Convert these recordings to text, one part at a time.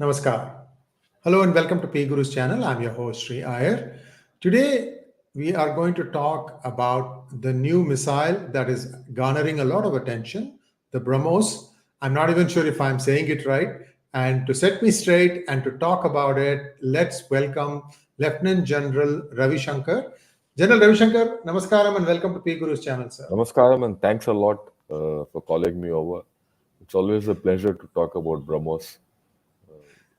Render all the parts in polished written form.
Namaskar. Hello and welcome to PGurus channel. I'm your host Sri Iyer. Today we are going to talk about the new missile that is garnering a lot of attention, the BrahMos. I'm not even sure if I'm saying it right. And to set me straight and to talk about it, let's welcome Lieutenant General Ravi Shankar. General Ravi Shankar, namaskaram and welcome to PGurus channel, sir. Namaskaram and thanks a lot for calling me over. It's always a pleasure to talk about BrahMos.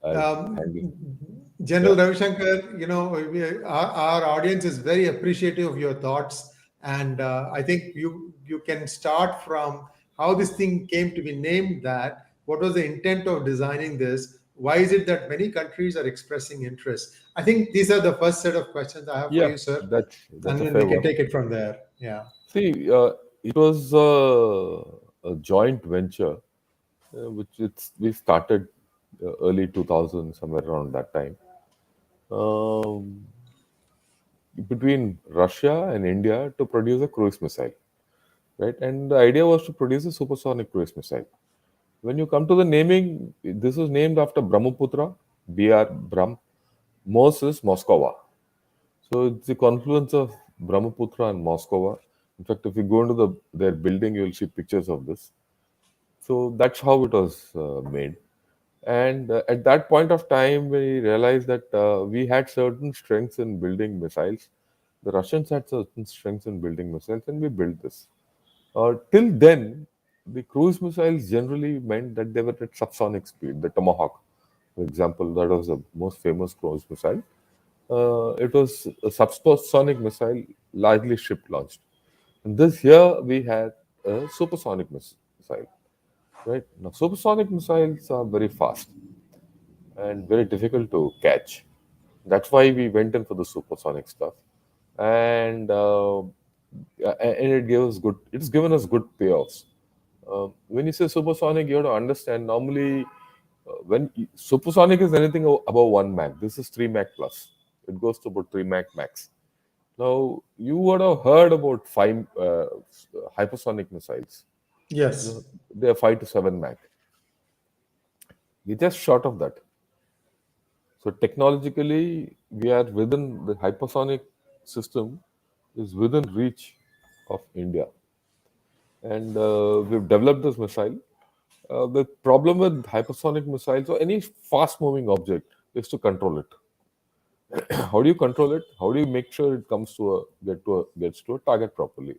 I've handled, Um, yeah, General Ravi Shankar, our audience is very appreciative of your thoughts, and I think you can start from how this thing came to be named that. What was the intent of designing this? Why is it that many countries are expressing interest? I think these are the first set of questions I have for yeah, you, sir, that's and a then we fair can one. take it from there. Yeah. See, it was a joint venture we started early 2000, somewhere around that time, um, between Russia and India to produce a cruise missile, right? And the idea was to produce a supersonic cruise missile. When you come to the naming, this is named after Brahmaputra, BR Brahm. Mos is Moscow. So it's the confluence of Brahmaputra and Moscow. In fact, if you go into their building, you will see pictures of this. So that's how it was made. And at that point of time, we realized that we had certain strengths in building missiles. The Russians had certain strengths in building missiles, and we built this. Till then, the cruise missiles generally meant that they were at subsonic speed. The Tomahawk, for example, that was the most famous cruise missile. It was a subsonic missile, largely ship launched. And this year we had a supersonic missile. Right now, supersonic missiles are very fast and very difficult to catch. That's why we went in for the supersonic stuff, and it gave us good. It's given us good payoffs. When you say supersonic, you have to understand. Normally, supersonic is anything above 1 Mach. This is 3 Mach plus. It goes to about 3 Mach max. Now, you would have heard about five hypersonic missiles. You know, Yes. they are 5 to 7 Mach. We're just short of that. So technologically, we are within the hypersonic system is within reach of India, and we've developed this missile. The problem with hypersonic missiles or any fast-moving object is to control it. How do you control it? How do you make sure it comes to gets to a target properly?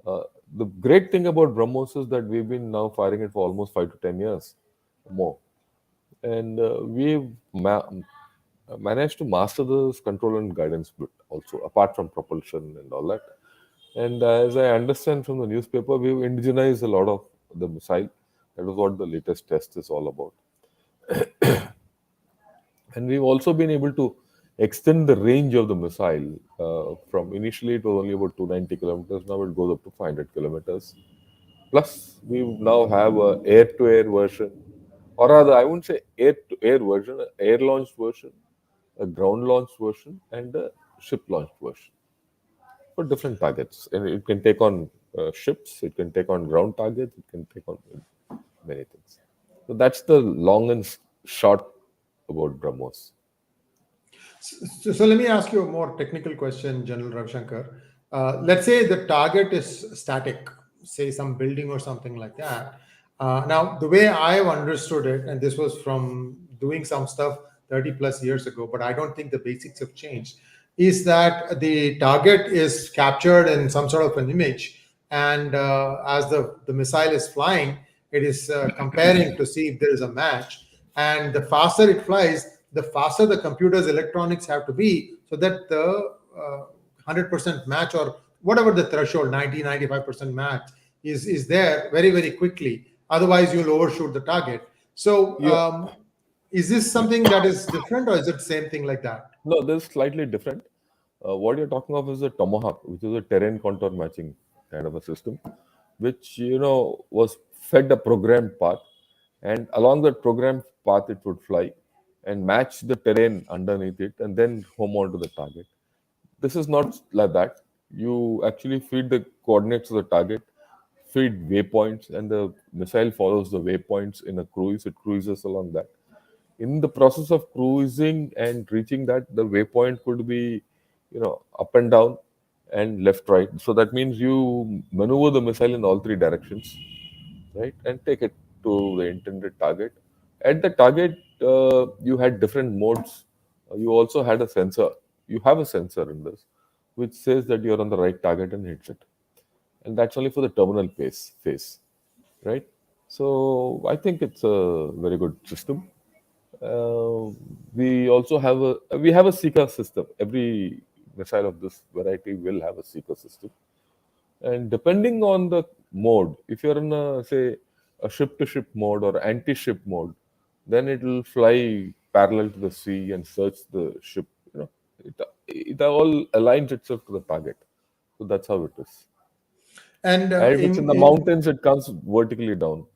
Uh, the great thing about BrahMos is that we've been now firing it for almost 5 to 10 years more, and we've managed to master this control and guidance bit also, apart from propulsion and all that. And as I understand from the newspaper, we've indigenized a lot of the missile. That is what the latest test is all about. And we've also been able to extend the range of the missile from initially it was only about 290 kilometers. Now it goes up to 500 kilometers. Plus, we now have a air-to-air version, or rather, I wouldn't say air-to-air version, an air-launched version, a ground-launched version, and a ship-launched version for different targets. And it can take on ships, it can take on ground targets, it can take on many things. So that's the long and short about BrahMos. So let me ask you a more technical question, General Ravi Shankar. Let's say the target is static, say some building or something like that. Now, the way I have understood it, and this was from doing some stuff 30 plus years ago, but I don't think the basics have changed, is that the target is captured in some sort of an image. And as the missile is flying, it is comparing to see if there is a match. And the faster it flies, the faster the computer's electronics have to be so that the 100% match or whatever the threshold 90-95% match is there very very quickly, otherwise you'll overshoot the target. So Yeah. is this something that is different or is it same thing like that? No, this is slightly different. What you're talking of is a Tomahawk, which is a terrain contour matching kind of a system, which was fed a programmed path, and along that programmed path it would fly and match the terrain underneath it, and then home onto the target. This is not like that. You actually feed the coordinates of the target, feed waypoints, and the missile follows the waypoints in a cruise. It cruises along that. In the process of cruising and reaching that, the waypoint could be, up and down and left, right. So that means you maneuver the missile in all three directions, right, and take it to the intended target. At the target, you had different modes. You also had a sensor. You have a sensor in this, which says that you're on the right target and hits it. And that's only for the terminal phase, right? So I think it's a very good system. Uh, we have a seeker system. Every missile of this variety will have a seeker system, and depending on the mode, if you're in a, say, a ship to ship mode or anti ship mode, then it will fly parallel to the sea and search the ship. It, it all aligns itself to the target. So that's how it is. And And if it's in the mountains, it comes vertically down.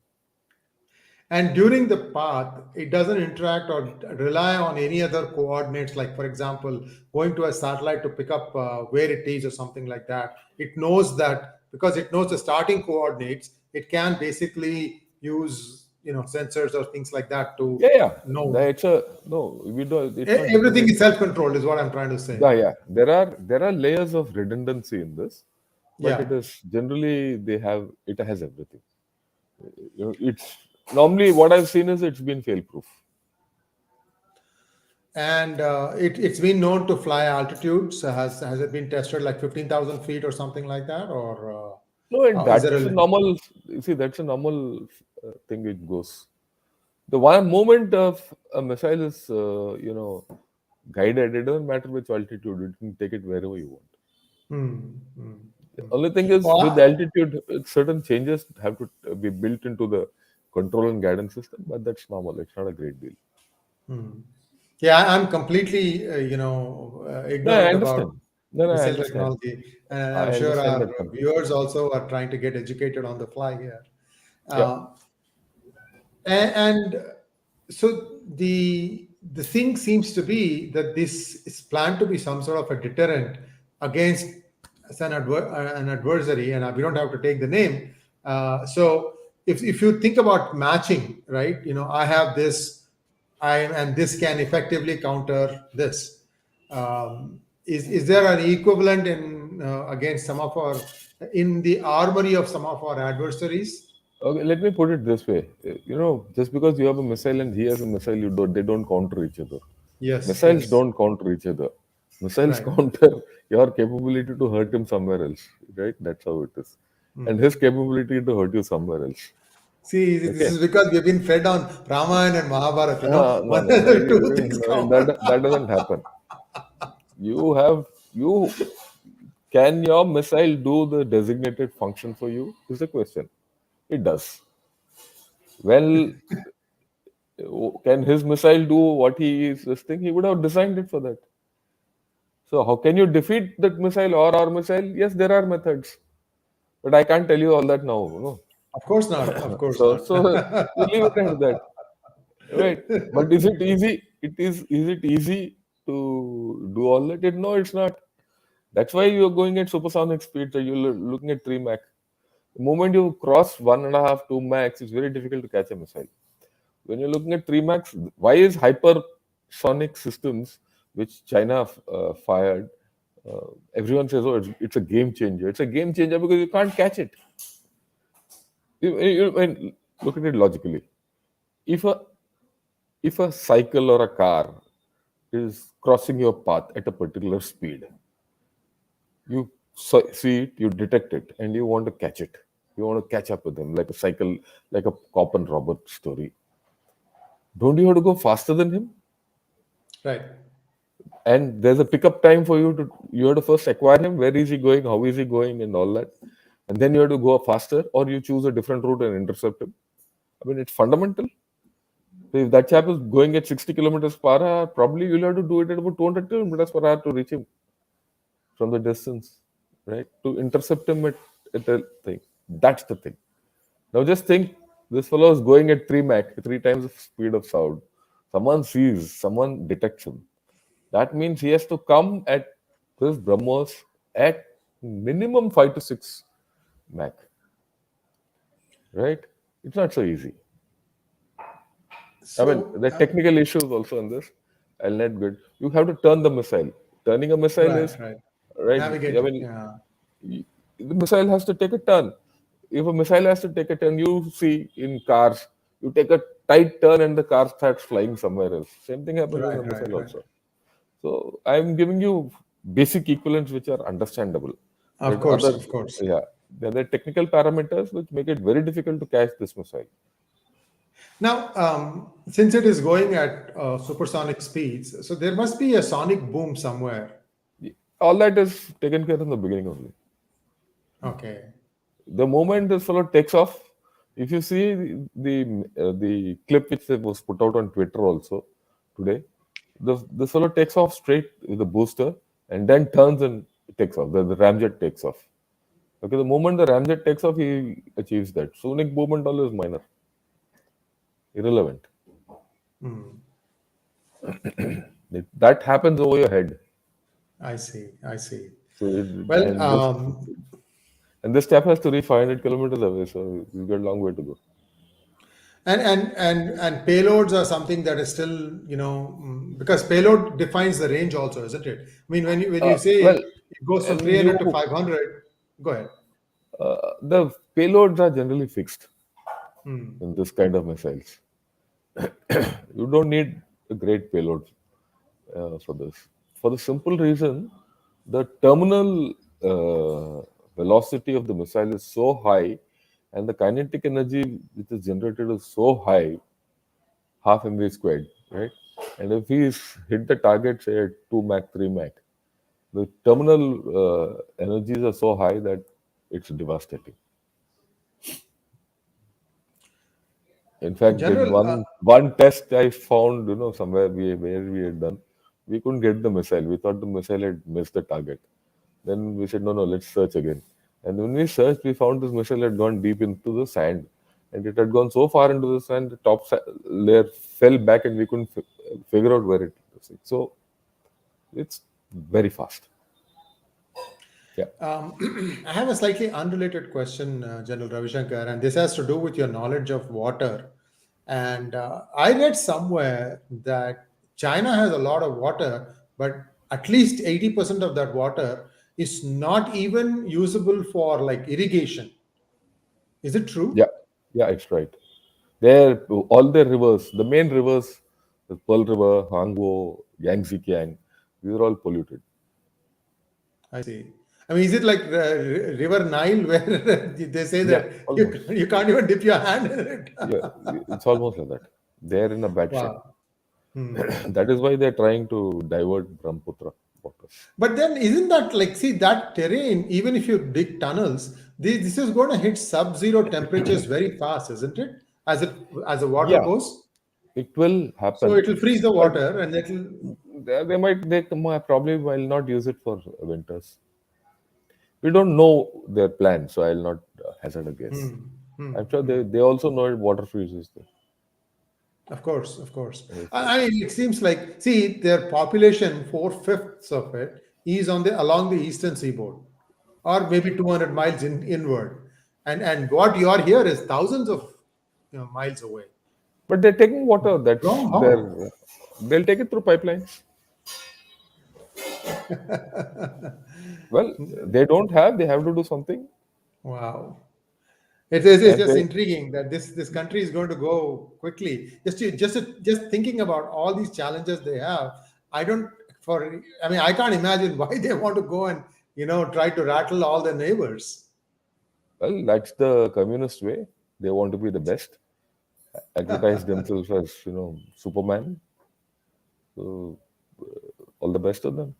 and during the path, it doesn't interact or rely on any other coordinates. Like, for example, going to a satellite to pick up where it is or something like that. It knows that because it knows the starting coordinates, it can basically use sensors or things like that to Yeah, yeah. know. It's a no. We don't. It's not Everything dependent. is self-controlled, is what I'm trying to say. Yeah, yeah. There are layers of redundancy in this, but Yeah. it is generally it has everything. It's normally what I've seen is it's been fail proof. And it's been known to fly altitudes. Has it been tested like 15,000 feet or something like that, or No, and is there a that's a limit? normal. You see, that's a normal thing. It goes. The one moment of a missile is, guided. It doesn't matter which altitude. You can take it wherever you want. Hmm, hmm, The hmm. only thing is Oh, with altitude, certain changes have to be built into the control and guidance system, but that's normal. It's not a great deal. hmm. Yeah, I'm completely, No, I ignorant about understand. No, no, I missile understand. technology, and I'm I sure understand our that completely. viewers also are trying to get educated on the fly here. Yeah. Uh, and so the thing seems to be that this is planned to be some sort of a deterrent against an adversary, and we don't have to take the name. So if you think about matching, right? I have this, and this can effectively counter this. Is there an equivalent in against some of our in the armory of some of our adversaries? Okay, let me put it this way. Just because you have a missile and he has a missile, they don't counter each other. Yes, Missiles yes, don't counter each other. Missiles right. counter your capability to hurt him somewhere else, right? That's how it is. And his Hmm. capability to hurt you somewhere else. See, this Okay. is because we've been fed on Ramayana and Mahabharata. No, One no, no, of the two things no, common. that doesn't happen. You can your missile do the designated function for you? Is the question. It does. Well, can his missile do what he is this thing? He would have designed it for that. So how can you defeat that missile or our missile? Yes, there are methods, but I can't tell you all that now. No. Of course not. Of course So not. so we leave it at that, right? But is it easy? Is it easy to do all that? No, it's not. That's why you're going at supersonic speeds. You're looking at 3 Mach. The moment you cross 1.5, 2 Mach, it's very difficult to catch a missile. When you're looking at 3 Mach, why is hypersonic systems, which China fired, everyone says, oh, it's a game changer. It's a game changer because you can't catch it. And look at it logically. If a if a cycle or a car is crossing your path at a particular speed, you see it, you detect it, and you want to catch it. You want to catch up with them like a cycle, like a cop and robber story. Don't you have to go faster than him? Right. And there's a pickup time for you have to first acquire him. Where is he going? How is he going? And all that. And then you have to go faster, or you choose a different route and intercept him. I mean, it's fundamental. So if that chap is going at 60 kilometers per hour, probably you'll have to do it at about 200 kilometers per hour to reach him from the distance, right? To intercept him at a thing. That's the thing. Now just think this fellow is going at 3 Mach, 3 times the speed of sound. Someone sees, someone detects him. That means he has to come at this BrahMos at minimum 5 to 6 Mach, right? It's not so easy. I mean, So, the technical issues also in this. I'll not good. You have to turn the missile. Turning a missile right, is right. right. I Navigate. mean, Yeah. the missile has to take a turn. If a missile has to take a turn, you see in cars, you take a tight turn and the car starts flying somewhere else. Same thing happens in a Right, right, missile right. also. So I'm giving you basic equivalents which are understandable. Of There are course, other, of course. yeah, there are technical parameters which make it very difficult to catch this missile. Now, since it is going at supersonic speeds, so there must be a sonic boom somewhere. All that is taken care in the beginning only. Okay. The moment this fellow takes off, if you see the clip which was put out on Twitter also today, the fellow takes off straight with the booster and then turns and takes off. The ramjet takes off. Okay, the moment the ramjet takes off, he achieves that. Sonic movement all is minor, irrelevant. Hmm. That happens over your head. I see. I see. So Well, and this chap has to reach 500 kilometers away, so you got a long way to go. and payloads are something that is still, because payload defines the range also, isn't it? I mean, when you say Well, it goes from and 300 to 500, go ahead. the payloads are generally fixed Hmm. in this kind of missiles. You don't need a great payload for this. For the simple reason, the terminal velocity of the missile is so high, and the kinetic energy which is generated is so high, half mv squared, right? And if he's hit the target, say at 2 Mach, 3 Mach, the terminal energies are so high that it's devastating. In fact, in General, one test I found, somewhere where we had done, we couldn't get the missile. We thought the missile had missed the target. Then we said, no, no, let's search again. And when we searched, we found this missile had gone deep into the sand, and it had gone so far into the sand, the top layer fell back, and we couldn't figure out where it was. So it's very fast. Yeah, I have a slightly unrelated question, General Ravi Shankar, and this has to do with your knowledge of water. And I read somewhere that China has a lot of water, but at least 80% of that water is not even usable for like irrigation. Is it yeah, true? yeah, it's right. There, all their rivers, the main rivers, the Pearl River, Hangzhou, Yangtze Kiang, these are all polluted. I see. I mean, is it like River Nile where they say Yeah, that almost. you can't even dip your hand in it? Yeah, it's almost like that. They're in a bad shape. Wow. Hmm. That is why they're trying to divert Brahmaputra waters. But then, isn't that like, see, that terrain, even if you dig tunnels, this is going to hit sub-zero temperatures very fast, isn't it? As the water Yeah, goes, it will so happen, it will freeze the but water, and it'll. probably will not use it for winters. We don't know their plan, so I'll not hazard a guess. Hmm, hmm, I'm sure hmm. they also know water freezes there. Of course, of course. So, I mean, it seems like, see, their population, four-fifths of it is on the along the eastern seaboard, or maybe 200 miles inward, and what you are here is thousands of miles away. but they're taking water. That's Long haul. their. They'll take it through pipelines. Well, they don't have. They have to do something, Wow. It's and just they, intriguing that this country is going to go quickly. Just thinking about all these challenges they have, I don't for I mean I can't imagine why they want to go and try to rattle all their neighbors. well, that's the communist way. They want to be the best, advertise themselves as Superman. So all the best of them.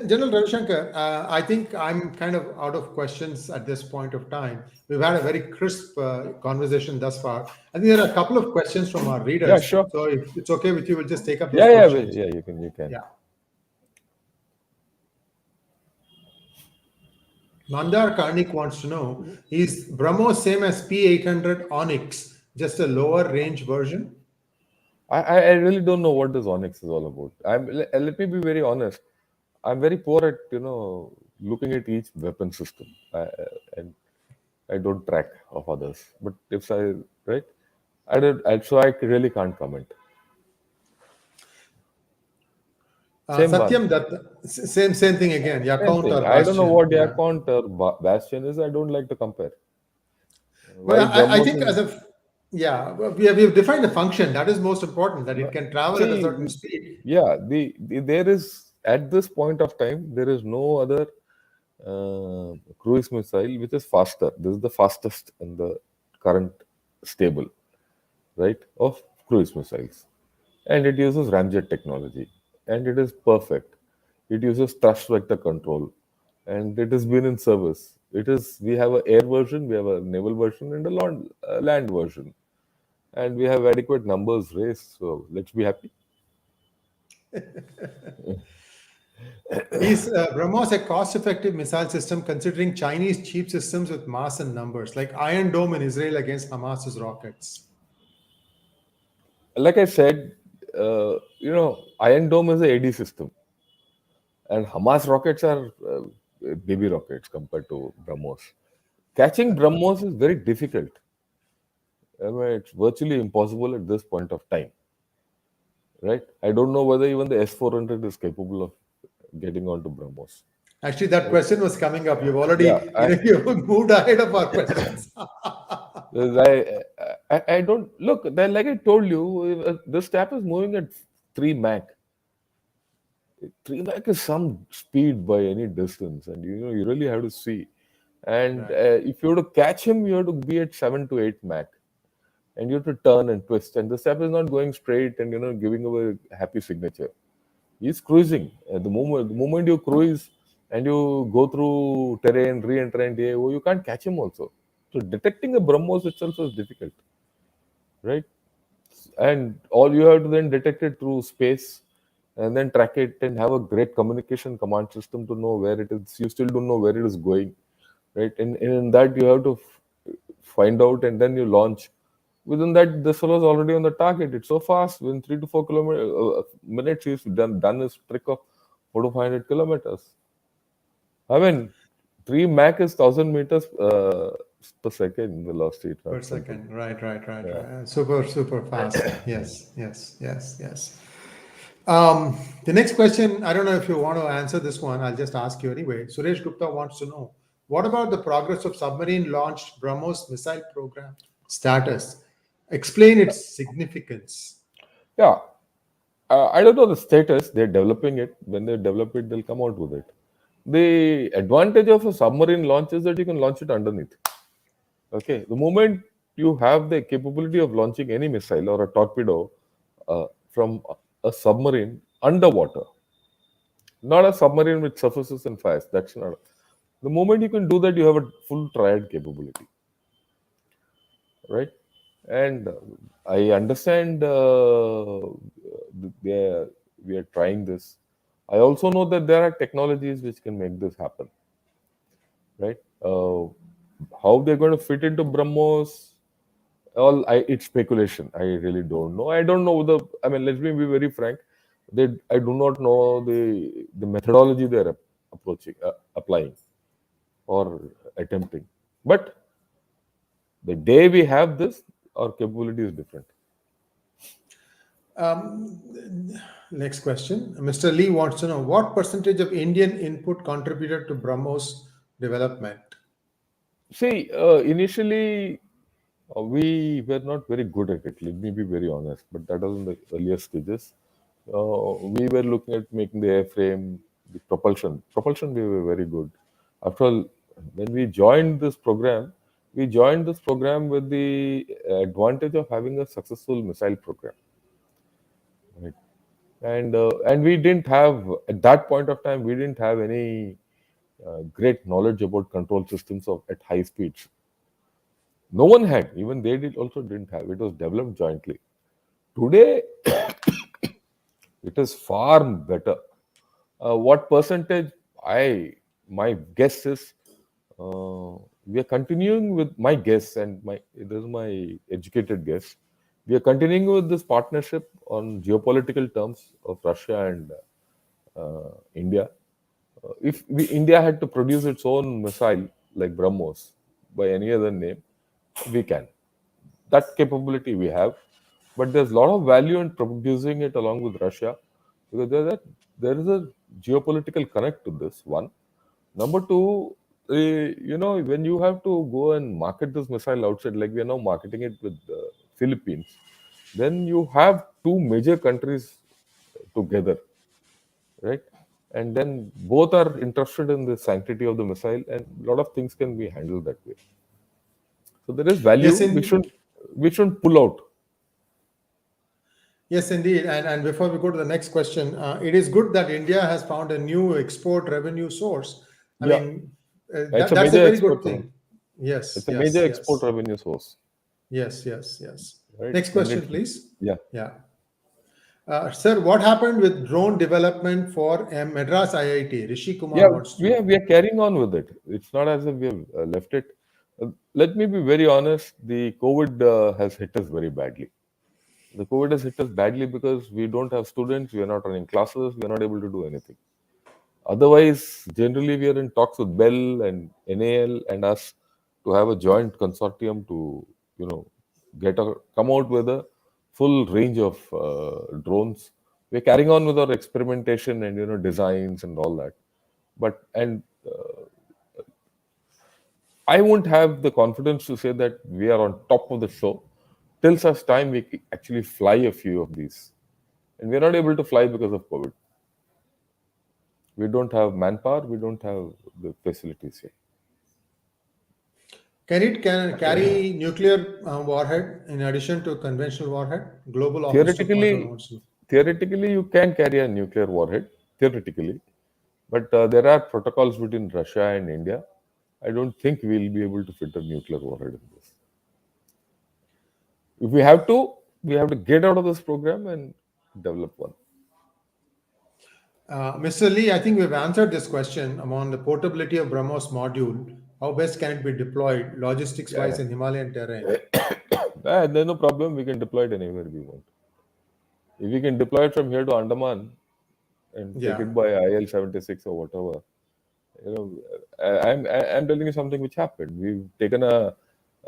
General Ravi Shankar, I think I'm kind of out of questions at this point of time. We've had a very crisp conversation thus far. I think there are a couple of questions from our Yeah, readers. sure. So if it's okay with you, we'll just take up those Yeah, yeah, questions. yeah. You can. Yeah. Mandar Karnik wants to know, is BrahMos same as P800 Onyx, just a lower range version? I really don't know what this Onyx is all about. Let me be very honest. I'm very poor at looking at each weapon system, and I don't track of others. But if I right, So I really can't comment. Same one. Satyam, that same thing again. Same Yakaunt thing. or I don't know Bastion. what Yeah. Yakont or Bastion is. I don't like to compare. Well, Why I BrahMos think is. as a yeah, we've defined the function. That is most important. That it No, can travel at a certain see, speed. yeah, there is at this point of time there is no other cruise missile which is faster. This is the fastest in the current stable, right, of cruise missiles, and it uses ramjet technology, and it is perfect. It uses thrust vector control, and it has been in service. It is we have a air version, we have a naval version, and a land version, and we have adequate numbers raised. So let's be happy. Is BrahMos a cost-effective missile system considering Chinese cheap systems with mass and numbers, like Iron Dome in Israel against Hamas's rockets? Like I said, Iron Dome is a AD system, and Hamas rockets are baby rockets compared to BrahMos. Catching BrahMos is very difficult. I mean, it's virtually impossible at this point of time, right? I don't know whether even the S-400 is capable of getting onto BrahMos. Actually, that Right? question was coming up. You've Yeah, already, you've moved ahead of our questions. because I don't look. Like I told you, this tap is moving at 3 Mach. 3 Mach is some speed by any distance, and you really have to see. And Right. if you have to catch him, you have to be at 7 to 8 Mach, and you have to turn and twist. And the step is not going straight and giving away a happy signature. He's cruising. The moment you cruise and you go through terrain, re-enter and AO, you can't catch him also. So detecting a BrahMos itself is difficult, right? And all you have to then detect it through space and then track it and have a great communication command system to know where it is. You still don't know where it is going, right? And in that you have to find out and then you launch. Within that, the fellow is already on the target. It's so fast. Within 3 to 4 minutes, he's done his trick of 400 to 500 kilometers. I mean, 3 Mach is 1,000 meters per second velocity Per something. second. Right. Yeah. Super fast. Yes. The next question, I don't know if you want to answer this one. I'll just ask you anyway. Suresh Gupta wants to know what about the progress of submarine launched BrahMos missile program status? Explain its significance. Yeah. I don't know the status. They're developing it. When they develop it, they'll come out with it. The advantage of a submarine launch is that you can launch it underneath. Okay. The moment you have the capability of launching any missile or a torpedo from a submarine underwater, not a submarine which surfaces and fires. That's not. The moment you can do that, you have a full triad capability, right? And I understand we are trying this. I also know that there are technologies which can make this happen, right? How they're going to fit into BrahMos, it's speculation. I really don't know. I don't know I mean, let me be very frank. I do not know the methodology they're approaching, applying, or attempting. But the day we have this, our capability is different. Next question. Mr. Lee wants to know what percentage of Indian input contributed to BrahMos development? See, initially we were not very good at it. Let me be very honest, but that was in the earlier stages. We were looking at making the airframe, the propulsion. Propulsion, we were very good. After all, when we joined this program with the advantage of having a successful missile program. Right? And we didn't have at that point of time we didn't have any great knowledge about control systems at high speeds. No one had, even they did also didn't have. It was developed jointly. Today, it is far better. What percentage? My guess is we are continuing with my guess, and this is my educated guess. We are continuing with this partnership on geopolitical terms of Russia and India. If India had to produce its own missile like BrahMos by any other name, we can. that capability we have, but there's a lot of value in producing it along with Russia, because there is a geopolitical connect to this one. Number two, when you have to go and market this missile outside, like we are now marketing it with the Philippines, then you have two major countries together, right? And then both are interested in the sanctity of the missile, and a lot of things can be handled that way. So there is value. Yes, We shouldn't pull out. yes, indeed. And before we go to the next question, it is good that India has found a new export revenue source. I Yeah, mean, it's a that's a major very export good revenue. thing. Yes, It's a yes, major export yes, revenue source, yes, yes, yes. right? Next And question, it's please. yeah, Yeah. Sir, what happened with drone development for Madras IIT? Rishi yeah. Kumar wants to We are, know. we are carrying on with it. It's not as if we have left it. Let me be very honest. The COVID has hit us very badly. The COVID has hit us badly because we don't have students. We are not running classes. We are not able to do anything. Otherwise, generally, we are in talks with Bell and NAL and us to have a joint consortium to, you know, come out with a full range of drones. We're carrying on with our experimentation and designs and all that. But I won't have the confidence to say that we are on top of the show till such time we actually fly a few of these, and we're not able to fly because of COVID. We don't have manpower. We don't have the facilities here. Can it can carry nuclear warhead in addition to conventional warhead? Global Office of Control Theoretically, wants to know. theoretically, you can carry a nuclear warhead. Theoretically, but there are protocols between Russia and India. I don't think we'll be able to fit a nuclear warhead in this. If we have to get out of this program and develop one. Mr. Lee, I think we've answered this question on the portability of BrahMos module. How best can it be deployed logistics Yeah, wise in Himalayan terrain? yeah. There's no problem. We can deploy it anywhere we want. If we can deploy it from here to Andaman and take Yeah. it by IL-76 or whatever, you know, I'm telling you something which happened. We've taken a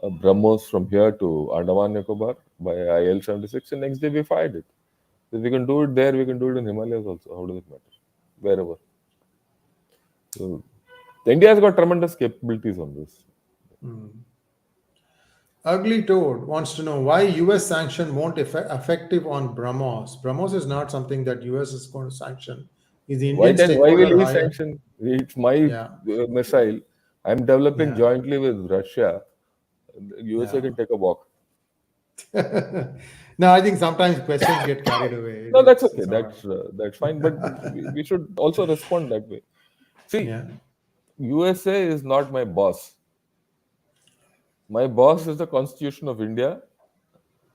BrahMos from here to Andaman Nicobar by IL-76, and next day we fired it. If we can do it there, we can do it in Himalayas also. How does it matter? Wherever. So, India has got tremendous capabilities on this. Hmm. Ugly Toad wants to know why US sanction won't effective on BrahMos. BrahMos is not something that US is going to sanction. Is the Indian Why will stakeholder he higher? sanction? It's my Yeah, missile. I'm developing yeah, jointly with Russia. The USA yeah. can take a walk. No, I think sometimes questions get carried away. No, that's okay. It's all right. That's fine. But we should also respond that way. See, Yeah. USA is not my boss. My boss is the Constitution of India,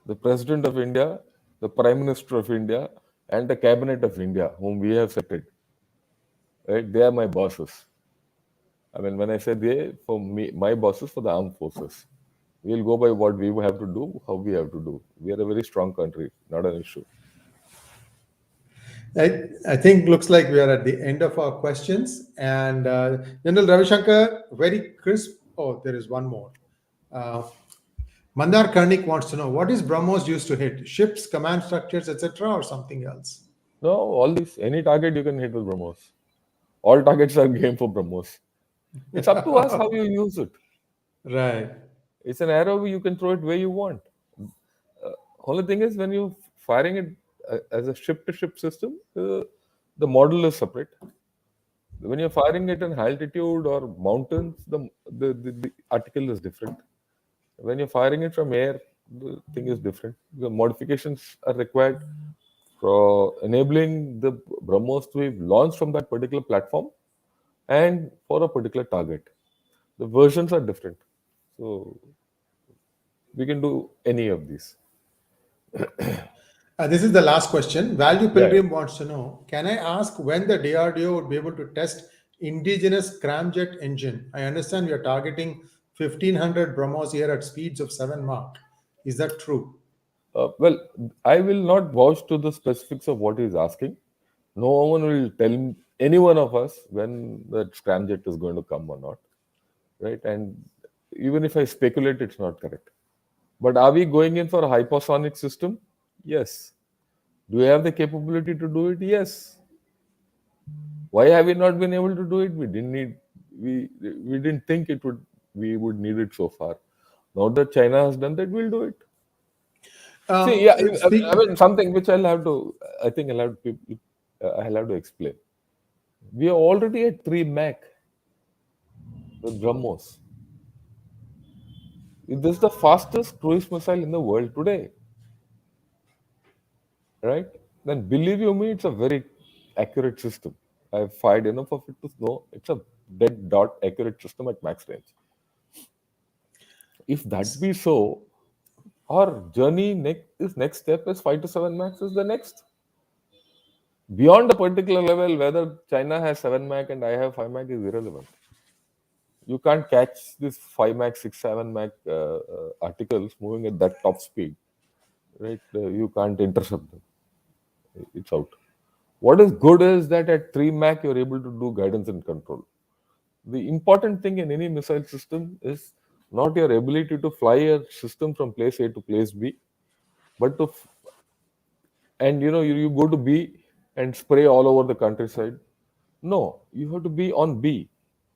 the President of India, the Prime Minister of India, and the Cabinet of India, whom we have selected. Right? They are my bosses. I mean, when I say they, for me, my bosses for the armed forces. We'll go by what we have to do, how we have to do. We are a very strong country, not an issue. I think looks like we are at the end of our questions. And General Ravi Shankar, very crisp. Oh, there is one more. Uh, Mandar Karnik wants to know what is BrahMos used to hit? Ships, command structures, etc., or something else? No, all these, any target you can hit with BrahMos. All targets are game for BrahMos. It's up to us how you use it. Right. It's an arrow, you can throw it where you want. Only thing is, when you're firing it as a ship-to-ship system, the model is separate. When you're firing it in high altitude or mountains, the article is different. When you're firing it from air, the thing is different. The modifications are required for enabling the BrahMos to be launched from that particular platform and for a particular target. The versions are different. So we can do any of these. This is the last question. Value Yeah, yeah. Pilgrim wants to know, can I ask when the DRDO would be able to test indigenous scramjet engine? I understand we are targeting 1500 BrahMos here at speeds of 7 Mach. Is that true? Well, I will not vouch to the specifics of what he's asking. No one will tell any one of us when that scramjet is going to come or not, right? And even if I speculate, it's not correct. But are we going in for a hypersonic system? Yes. Do we have the capability to do it? Yes. Why have we not been able to do it? We didn't think it would we would need it so far. Now that China has done that, we'll do it. See, yeah, I Speak. mean something which I think I'll have to explain. We are already at 3 Mach with BrahMos. This is the fastest cruise missile in the world today, right? Then believe you me, it's a very accurate system. I've fired enough of it to know it's a dead dot accurate system at max range. If that be so, our journey next step is 5 to 7 max is the next. Beyond a particular level, whether China has 7 Mach and I have 5 Mach is irrelevant. You can't catch this 5 Mach, 6, 7 Mach articles moving at that top speed, right? You can't intercept them. It's out. What is good is that at 3 Mach you're able to do guidance and control. The important thing in any missile system is not your ability to fly a system from place A to place B, but and you go to B and spray all over the countryside. No, you have to be on B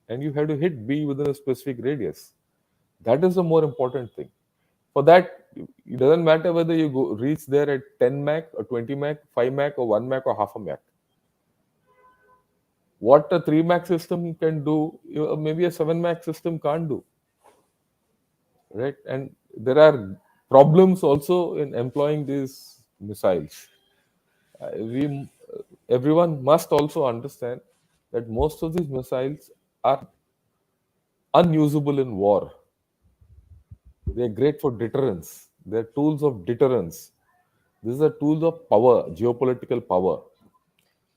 and you have to hit B within a specific radius. That is the more important thing. For that, it doesn't matter whether you go reach there at 10 Mach or 20 Mach, 5 Mach or 1 Mach or half a Mach. What a 3 Mach system can do, maybe a 7 Mach system can't do. Right? And there are problems also in employing these missiles. Everyone must also understand that most of these missiles are unusable in war. They are great for deterrence. They are tools of deterrence. These are tools of power, geopolitical power.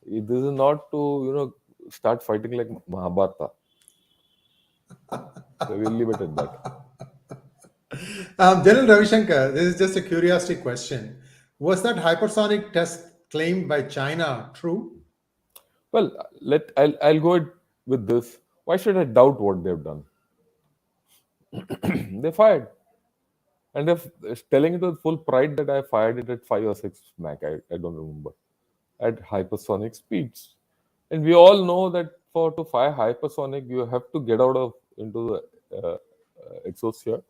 This is not to start fighting like Mahabharata. So we'll leave it at that. General Ravi Shankar, this is just a curiosity question. Was that hypersonic test claimed by China true? Well, I'll go with this. Why should I doubt what they've done? They fired, and they're telling it with full pride that I fired it at 5 or 6 Mach. I don't remember, at hypersonic speeds. And we all know that to fire hypersonic, you have to get out of into the exosphere,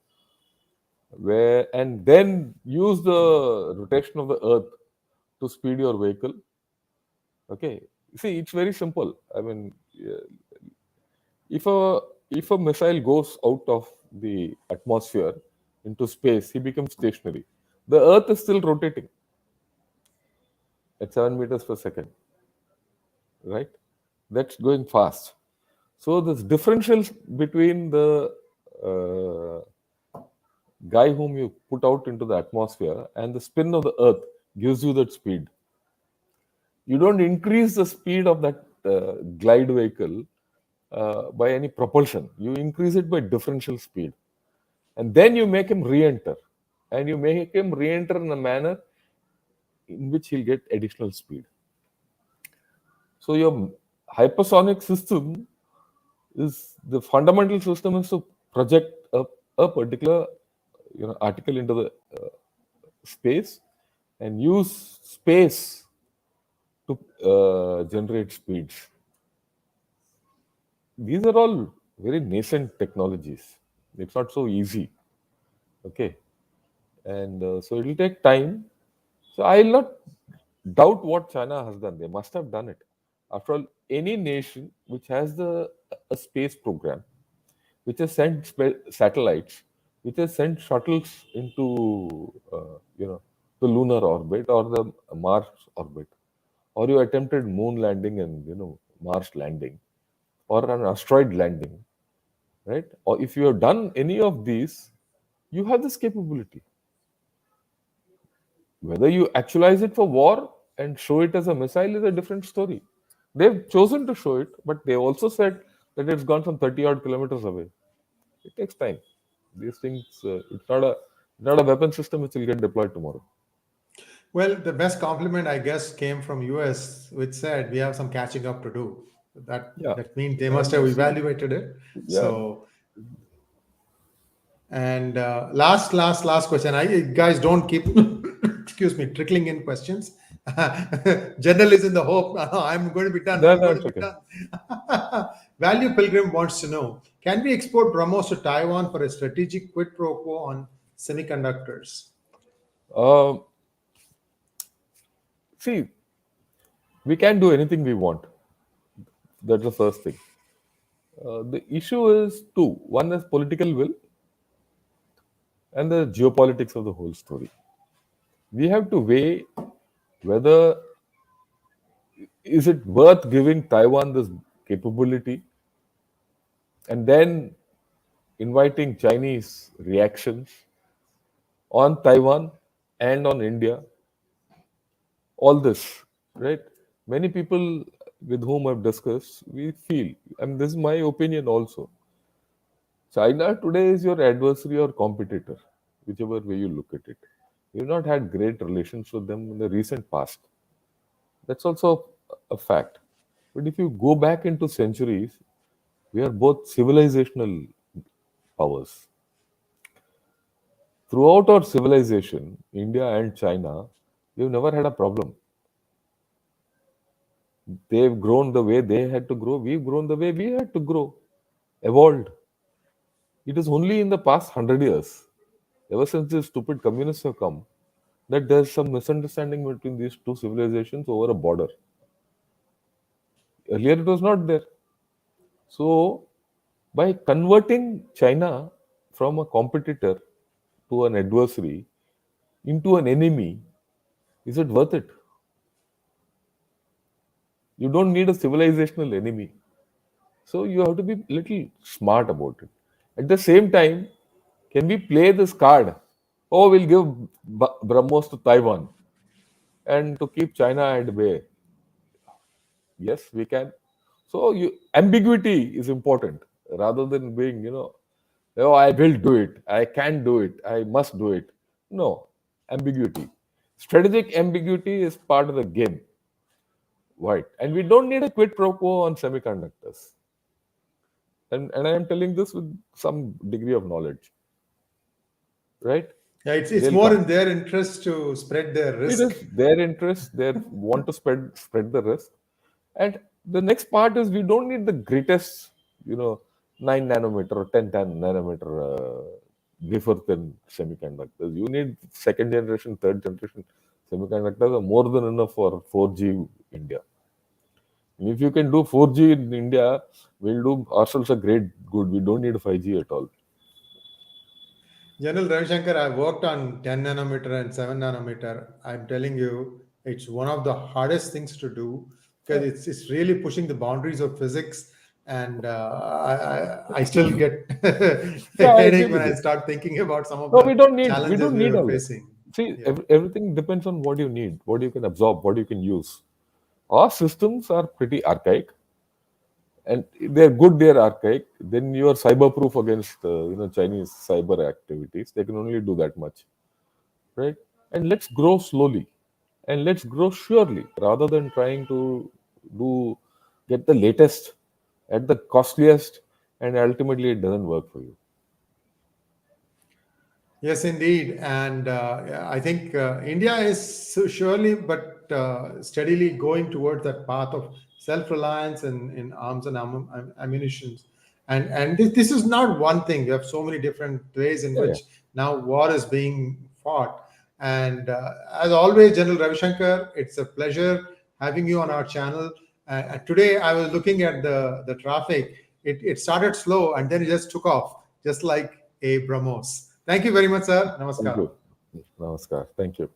and then use the rotation of the Earth to speed your vehicle. Okay, see, it's very simple. I mean, if a missile goes out of the atmosphere into space, he becomes stationary. The Earth is still rotating at 7 meters per second, right? That's going fast. So this differential between the guy whom you put out into the atmosphere and the spin of the Earth gives you that speed. You don't increase the speed of that glide vehicle by any propulsion. You increase it by differential speed. And then you make him re-enter. And you make him re-enter in a manner in which he'll get additional speed. So your hypersonic system is the fundamental system is to project a particular article into the space and use space to generate speeds. These are all very nascent technologies. It's not so easy. Okay. And so it will take time. So I will not doubt what China has done. They must have done it. After all, any nation which has a space program, which has sent satellites, which has sent shuttles into the lunar orbit or the Mars orbit, or you attempted moon landing and Mars landing, or an asteroid landing, right? Or if you have done any of these, you have this capability. Whether you actualize it for war and show it as a missile is a different story. They've chosen to show it, but they also said that it's gone from 30 odd kilometers away. It takes time. These things, it's not a weapon system which will get deployed tomorrow. Well, the best compliment, I guess, came from US, which said we have some catching up to do. That Yeah, that means they must and have see, evaluated it. yeah, So, And last question. Guys, don't keep, excuse me, trickling in questions. General is in the hope. I'm going to be done. No, I'm no, going to it's be okay. done. Value Pilgrim wants to know: can we export BrahMos to Taiwan for a strategic quid pro quo on semiconductors? Um, See, we can do anything we want. That's the first thing. The issue is two. One is political will, and the geopolitics of the whole story. We have to weigh whether is it worth giving Taiwan this capability and then inviting Chinese reactions on Taiwan and on India. All this, right? Many people with whom I've discussed, we feel, and this is my opinion also. China today is your adversary or competitor, whichever way you look at it. You've not had great relations with them in the recent past. That's also a fact. But if you go back into centuries, we are both civilizational powers. Throughout our civilization, India and China, we've never had a problem. They've grown the way they had to grow, we've grown the way we had to grow, evolved. It is only in the past 100 years, ever since the stupid communists have come, that there's some misunderstanding between these two civilizations over a border. Earlier, it was not there. So, by converting China from a competitor to an adversary into an enemy, is it worth it? You don't need a civilizational enemy. So, you have to be little smart about it. At the same time, can we play this card? Oh, we'll give BrahMos to Taiwan and to keep China at bay. Yes, we can. So ambiguity is important rather than being, oh, I will do it, I can do it, I must do it. No, ambiguity. Strategic ambiguity is part of the game. Right. And we don't need a quid pro quo on semiconductors. And I am telling this with some degree of knowledge. Right? Yeah, it's They'll more come. in their interest to spread their It risk. is their interest. They want to spread the risk. And the next part is we don't need the greatest, 9 nanometer or 10 nanometer wafer thin semiconductors. You need second generation, third generation semiconductors are more than enough for 4G India. And if you can do 4G in India, we'll do ourselves a great good. We don't need 5G at all. General Ravi Shankar, I worked on 10 nanometer and 7 nanometer. I'm telling you, it's one of the hardest things to do because Yeah, it's really pushing the boundaries of physics. And I still get a yeah, I agree headache when with I you. start thinking about some of No, the we challenges don't we need were all that. facing. See, Yeah. everything depends on what you need, what you can absorb, what you can use. Our systems are pretty archaic, and they're good. They're archaic. Then you are cyber proof against Chinese cyber activities. They can only do that much, right? And let's grow slowly, and let's grow surely, rather than trying to do get the latest at the costliest, and ultimately it doesn't work for you. Yes, indeed. And yeah, I think India is surely but steadily going towards that path of self reliance in arms and ammunition. And this is not one thing. We have so many different ways in Yeah, yeah. which now war is being fought. And as always, General Ravi Shankar, it's a pleasure having you on our channel. Today, I was looking at the traffic. It started slow and then it just took off, just like a BrahMos. Thank you very much, sir. Thank Namaskar. you. Namaskar. Thank you.